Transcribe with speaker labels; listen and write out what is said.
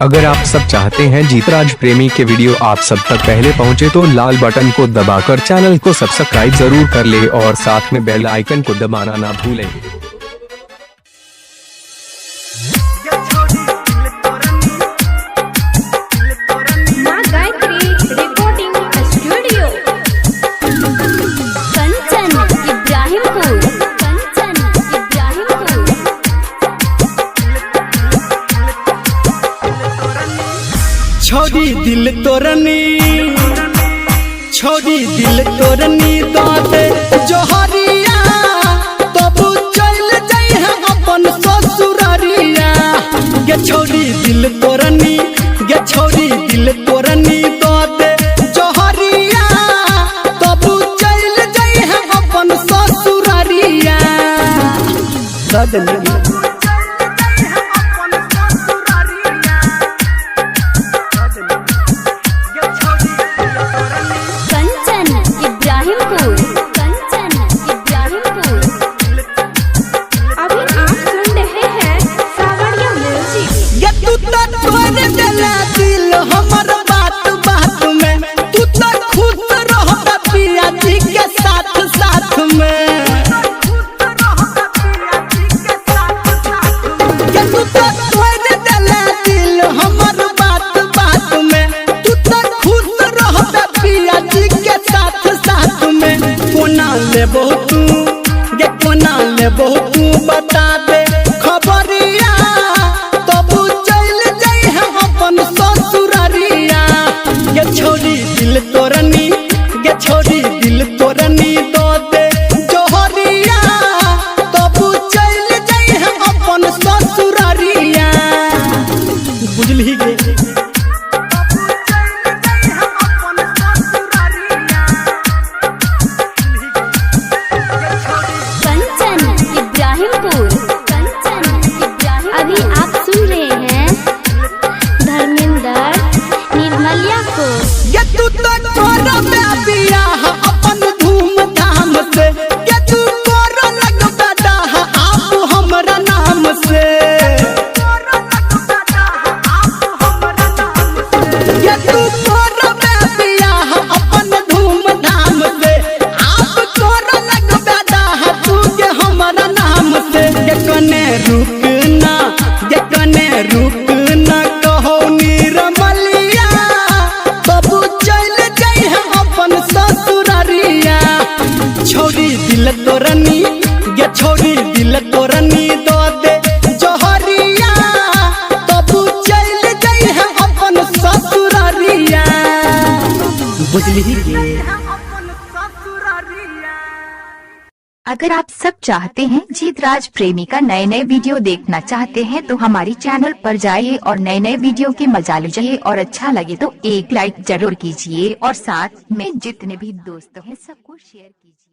Speaker 1: अगर आप सब चाहते हैं जीतराज प्रेमी के वीडियो आप सब तक पहले पहुंचे तो लाल बटन को दबाकर चैनल को सब्सक्राइब जरूर कर ले और साथ में बेल आइकन को दबाना ना भूलें।
Speaker 2: छोड़ी दिल तोरनी दाते जोहरिया तब चल जाई है अपन ससुरारिया। गे छोड़ी दिल तोरनी दाते जोहरिया तब चल जाई है अपन ससुरारिया। बहुतू बता दे खबरिया तब चल जाई है अपन ससुरारिया। गे छोड़ी दिल तोरनी दो दे जोहरिया तब चल जाई है अपन ससुरारिया। बुझली गे रुकना कहो निरमलिया तब चल जाई है अपन ससुरारिया। छोड़ी दिल तोरनी दो दे जोहरिया तब चल जाई है अपन ससुरारिया। बुझली
Speaker 3: अगर आप सब चाहते हैं जीतराज प्रेमी का नए वीडियो देखना चाहते हैं तो हमारी चैनल पर जाइए और नए वीडियो के मजा लीजिए और अच्छा लगे तो एक लाइक जरूर कीजिए और साथ में जितने भी दोस्त हैं सबको शेयर कीजिए।